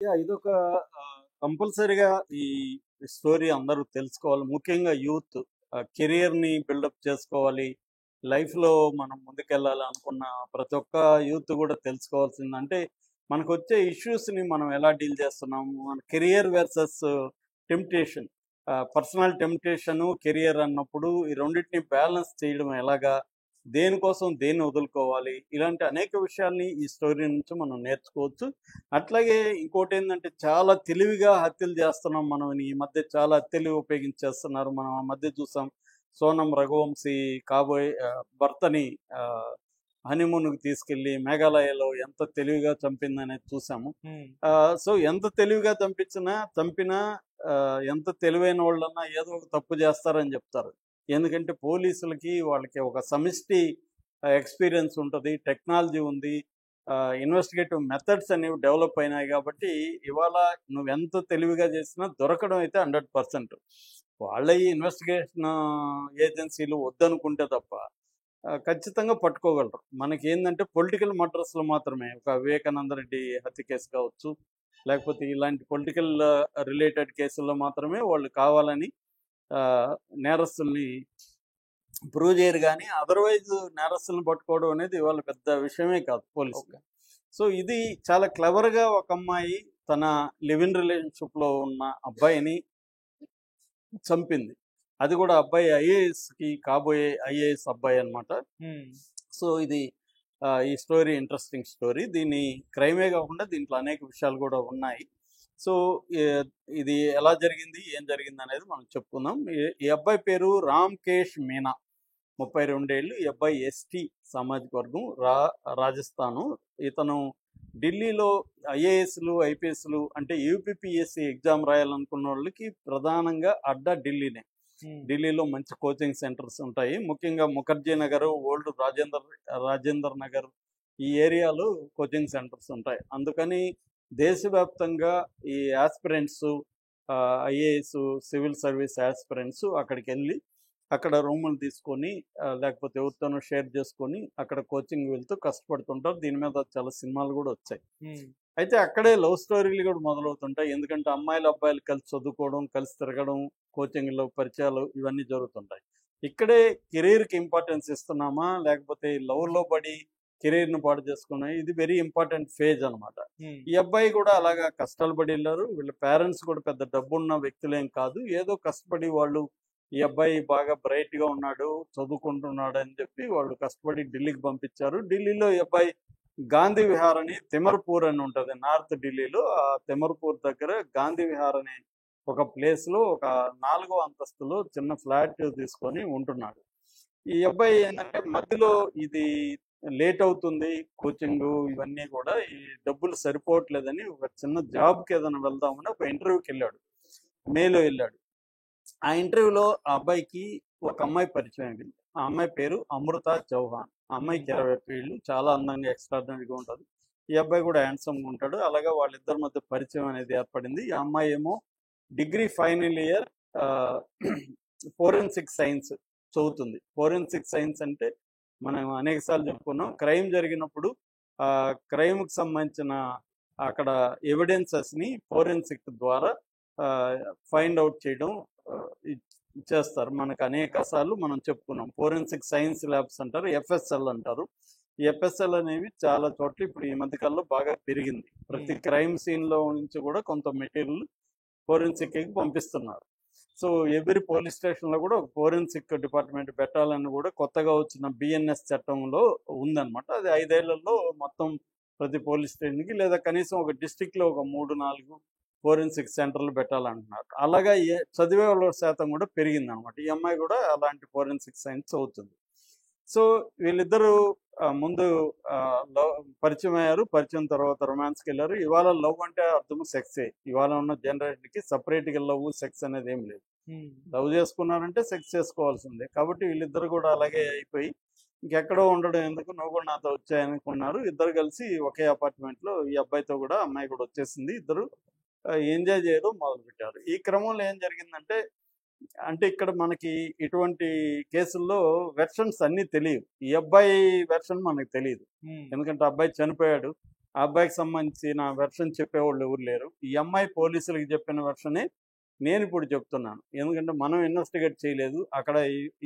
ఇదొక కంపల్సరీగా ఈ స్టోరీ అందరూ తెలుసుకోవాలి. ముఖ్యంగా యూత్ కెరియర్‌ని బిల్డప్ చేసుకోవాలి. లైఫ్‌లో మనం ముందుకెళ్ళాలి అనుకున్న ప్రతి ఒక్క యూత్ కూడా తెలుసుకోవాల్సింది. అంటే మనకొచ్చే ఇష్యూస్‌ని మనం ఎలా డీల్ చేస్తున్నాము? మన career versus temptation. Personal temptation, career అన్నప్పుడు ఈ రెండిటిని బ్యాలెన్స్ చేయడం ఎలాగా? దేనికోసం దేన్ని వదులుకోవాలి? ఇలాంటి అనేక విషయాల్ని ఈ స్టోరీ నుంచి మనం నేర్చుకోవచ్చు. అట్లాగే ఇంకోటేందంటే చాలా తెలివిగా హత్యలు చేస్తున్నాం మనం. ఈ మధ్య చాలా తెలివి ఉపయోగించేస్తున్నారు. మనం ఆ మధ్య చూసాం. సోనం రఘువంశీ కాబోయే భర్తని హనీమూన్‌కి తీసుకెళ్ళి మేఘాలయలో ఎంత తెలివిగా చంపిందనేది చూసాము. సో ఎంత తెలివిగా చంపినా ఎంత తెలివైన వాళ్ళన్నా ఏదో ఒక తప్పు చేస్తారని చెప్తారు. ఎందుకంటే పోలీసులకి వాళ్ళకి ఒక సమిష్టి ఎక్స్‌పీరియన్స్ ఉంటది. టెక్నాలజీ ఉంది. ఇన్వెస్టిగేటివ్ మెథడ్స్ అనేవి డెవలప్ అయినాయి కాబట్టి ఇవాళ నువ్వెంత తెలివిగా చేసినా దొరకడం అయితే 100%. వాళ్ళ ఈ ఇన్వెస్టిగేషన్ ఏజెన్సీలు వద్దనుకుంటే తప్ప ఖచ్చితంగా పట్టుకోగలరు. మనకేందంటే పొలిటికల్ మర్డర్స్‌లో మాత్రమే ఒక వివేకానంద రెడ్డి హత్య కేసు కావచ్చు, లేకపోతే ఇలాంటి పొలిటికల్ రిలేటెడ్ కేసుల్లో మాత్రమే వాళ్ళు కావాలని నేరస్తుల్ని ప్రూవ్ చేయరు గానీ, అదర్‌వైజ్ నేరస్తులను పట్టుకోవడం అనేది ఇవాళ పెద్ద విషయమే కాదు పోలీసులు. సో, ఇది చాలా క్లెవర్‌గా ఒక అమ్మాయి తన లివ్ ఇన్ రిలేషన్‌షిప్‌లో ఉన్న అబ్బాయిని చంపింది. అది కూడా అబ్బాయి కాబోయే ఐఏఎస్ అబ్బాయి అన్నమాట. సో, ఇది ఈ స్టోరీ ఇంట్రెస్టింగ్ స్టోరీ. దీన్ని క్రైమే కాకుండా దీంట్లో అనేక విషయాలు కూడా ఉన్నాయి. సో, ఇది ఎలా జరిగింది, ఏం జరిగిందనేది మనం చెప్పుకుందాం. ఈ అబ్బాయి పేరు రామ్‌కేష్ మీనా. 32 ఏళ్ళు. ఈ అబ్బాయి ఎస్టీ సామాజిక వర్గం, రాజస్థాను. ఇతను ఢిల్లీలో ఐఏఎస్లు, ఐపీఎస్లు అంటే యూపీపీఎస్సీ ఎగ్జామ్ రాయాలనుకున్న వాళ్ళకి ప్రధానంగా అడ్డా ఢిల్లీనే. ఢిల్లీలో మంచి కోచింగ్ సెంటర్స్ ఉంటాయి. ముఖ్యంగా ముఖర్జీ నగర్, ఓల్డ్ రాజేందర్ నగర్ ఈ ఏరియాలో కోచింగ్ సెంటర్స్ ఉంటాయి. అందుకని దేశవ్యాప్తంగా ఈ aspirants, IAS, civil service aspirants అక్కడికి వెళ్ళి అక్కడ రూములు తీసుకొని లేకపోతే ఎవరితోనో షేర్ చేసుకొని అక్కడ కోచింగ్ వెళ్తూ కష్టపడుతుంటారు. దీని మీద చాలా సినిమాలు కూడా వచ్చాయి. అయితే అక్కడే లవ్ స్టోరీలు కూడా మొదలవుతుంటాయి. ఎందుకంటే అమ్మాయిలు అబ్బాయిలు కలిసి చదువుకోవడం, కలిసి తిరగడం, కోచింగ్లో పరిచయాలు ఇవన్నీ జరుగుతుంటాయి. ఇక్కడే కెరీర్కి ఇంపార్టెన్స్ ఇస్తున్నామా, లేకపోతే లవ్లో పడి కెరీర్ని పాడు చేసుకున్నాయి. ఇది వెరీ ఇంపార్టెంట్ ఫేజ్ అనమాట. ఈ అబ్బాయి కూడా అలాగా కష్టాలు పడి వెళ్ళారు. వీళ్ళ పేరెంట్స్ కూడా పెద్ద డబ్బున్న వ్యక్తులేం కాదు. ఏదో కష్టపడి వాళ్ళు ఈ అబ్బాయి బాగా బ్రైట్‌గా ఉన్నాడు, చదువుకుంటున్నాడు అని చెప్పి వాళ్ళు కష్టపడి ఢిల్లీకి పంపించారు. ఢిల్లీలో ఈ అబ్బాయి గాంధీ విహార్ అని తిమర్పూర్ అని ఉంటుంది నార్త్ ఢిల్లీలో. ఆ తిమర్పూర్ దగ్గర గాంధీ విహార్ అనే ఒక ప్లేస్‌లో ఒక 4వ అంతస్తులో చిన్న ఫ్లాట్ తీసుకొని ఉంటున్నాడు. ఈ అబ్బాయి ఏంటంటే మధ్యలో ఇది లేట్ అవుతుంది కోచింగు ఇవన్నీ కూడా ఈ డబ్బులు సరిపోవట్లేదని ఒక చిన్న జాబ్‌కి ఏదైనా వెళ్దామని ఒక ఇంటర్వ్యూకి వెళ్ళాడు. మేలో వెళ్ళాడు. ఆ ఇంటర్వ్యూలో ఆ అబ్బాయికి ఒక అమ్మాయి పరిచయం అయింది. ఆ అమ్మాయి పేరు అమృత చౌహాన్. ఆ అమ్మాయికి 21 ఏళ్ళు. చాలా అందంగా ఎక్స్ట్రాడినరీగా ఉంటుంది. ఈ అబ్బాయి కూడా హ్యాండ్సమ్‌గా ఉంటాడు. అలాగా వాళ్ళిద్దరి మధ్య పరిచయం అనేది ఏర్పడింది. ఈ అమ్మాయి ఏమో degree final year forensic science చదువుతుంది. ఫోరెన్సిక్ సైన్స్ అంటే మనం అనేక సార్లు చెప్పుకున్నాం. క్రైమ్ జరిగినప్పుడు క్రైమ్‌కి సంబంధించిన అక్కడ ఎవిడెన్సెస్‌ని ఫోరెన్సిక్ ద్వారా ఫైండ్ అవుట్ చేయడం చేస్తారు. మనకు అనేక సార్లు మనం చెప్పుకున్నాం. ఫోరెన్సిక్ సైన్స్ ల్యాబ్స్ అంటారు, ఎఫ్ఎస్ఎల్ అంటారు. ఈ ఎఫ్ఎస్ఎల్ అనేవి చాలా చోట్ల ఇప్పుడు ఈ మధ్య కాలంలో బాగా పెరిగింది. ప్రతి క్రైమ్ సీన్లో నుంచి కూడా కొంత మెటీరియల్ ఫోరెన్సిక్కి పంపిస్తున్నారు. సో ఎవ్రీ పోలీస్ స్టేషన్లో కూడా ఒక ఫోరెన్సిక్ డిపార్ట్మెంట్ పెట్టాలని కూడా కొత్తగా వచ్చిన బిఎన్ఎస్ చట్టంలో ఉందన్నమాట. అది 5 ఏళ్లలో మొత్తం ప్రతి పోలీస్ స్టేషన్కి లేదా కనీసం ఒక డిస్టిక్లో ఒక 3-4 ఫోరెన్సిక్ సెంటర్లు పెట్టాలంటున్నారు. అలాగా చదివే వాళ్ళ శాతం కూడా పెరిగిందనమాట. ఈ అమ్మాయి కూడా అలాంటి ఫోరెన్సిక్ సైన్స్ చదువుతుంది. సో వీళ్ళిద్దరూ ముందు లవ్ పరిచయం అయ్యారు. పరిచయం తర్వాత రొమాన్స్కి వెళ్ళారు. ఇవాళ లవ్ అంటే అర్థం సెక్సే. ఇవాళ ఉన్న జనరేషన్కి సపరేట్గా లవ్, సెక్స్ అనేది ఏం లేదు. లవ్ చేసుకున్నారంటే సెక్స్ చేసుకోవాల్సిందే. కాబట్టి వీళ్ళిద్దరు కూడా అలాగే అయిపోయి ఇంకెక్కడో ఉండడం ఎందుకు, నువ్వు కూడా నాతో వచ్చాయనుకున్నారు. ఇద్దరు కలిసి ఒకే అపార్ట్మెంట్లో ఈ అబ్బాయితో కూడా అమ్మాయి కూడా వచ్చేసింది. ఇద్దరు ఎంజాయ్ చేయడం మొదలుపెట్టారు. ఈ క్రమంలో ఏం జరిగిందంటే అంటే ఇక్కడ మనకి ఇటువంటి కేసుల్లో వెర్షన్స్ అన్నీ తెలియవు. ఈ అబ్బాయి వెర్షన్ మనకు తెలియదు. ఎందుకంటే అబ్బాయి చనిపోయాడు. ఆ అబ్బాయికి సంబంధించిన వెర్షన్ చెప్పేవాళ్ళు ఎవరు లేరు. ఈ అమ్మాయి పోలీసులకి చెప్పిన వెర్షనే నేను ఇప్పుడు చెప్తున్నాను. ఎందుకంటే మనం ఇన్వెస్టిగేట్ చేయలేదు. అక్కడ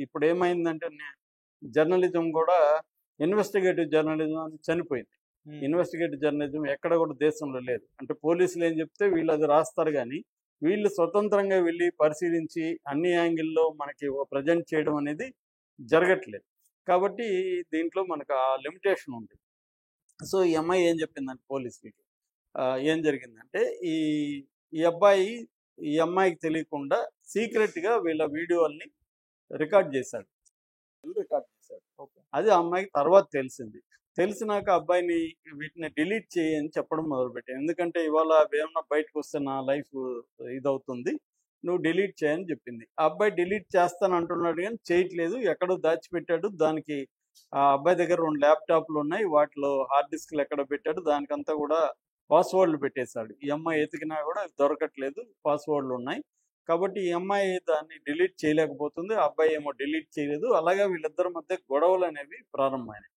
ఇప్పుడు ఏమైందంటే జర్నలిజం కూడా ఇన్వెస్టిగేటివ్ జర్నలిజం అని చనిపోయింది. ఇన్వెస్టిగేటివ్ జర్నలిజం ఎక్కడ కూడా దేశంలో లేదు. అంటే పోలీసులు ఏం చెప్తే వీళ్ళు అది రాస్తారు కానీ వీళ్ళు స్వతంత్రంగా వెళ్ళి పరిశీలించి అన్ని యాంగిల్లో మనకి ప్రజెంట్ చేయడం అనేది జరగట్లేదు. కాబట్టి దీంట్లో మనకు ఆ లిమిటేషన్ ఉంది. సో ఈ అమ్మాయి ఏం చెప్పిందంటే పోలీసులకి ఏం జరిగిందంటే ఈ ఈ అబ్బాయి ఈ అమ్మాయికి తెలియకుండా సీక్రెట్గా వీళ్ళ వీడియోల్ని రికార్డ్ చేశాడు. ఓకే. అది ఆ అమ్మాయికి తర్వాత తెలిసింది. తెలిసినాక అబ్బాయిని వీటిని డిలీట్ చేయని చెప్పడం మొదలుపెట్టాను. ఎందుకంటే ఇవాళ ఏమన్నా బయటకు వస్తే నా లైఫ్ ఇదవుతుంది, నువ్వు డిలీట్ చేయని చెప్పింది. ఆ అబ్బాయి డిలీట్ చేస్తాను అంటున్నాడు కానీ చేయట్లేదు, ఎక్కడో దాచిపెట్టాడు. దానికి ఆ అబ్బాయి దగ్గర 2 ల్యాప్టాప్లు ఉన్నాయి, వాటిలో హార్డ్ డిస్క్లు ఎక్కడ పెట్టాడు, దానికంతా కూడా పాస్వర్డ్లు పెట్టేశాడు. ఈ అమ్మాయి ఎతికినా కూడా దొరకట్లేదు, పాస్వర్డ్లు ఉన్నాయి. కాబట్టి ఈ అమ్మాయి దాన్ని డిలీట్ చేయలేకపోతుంది, ఆ అబ్బాయి ఏమో డిలీట్ చేయలేదు. అలాగే వీళ్ళిద్దరి మధ్య గొడవలు అనేవి ప్రారంభమైనాయి.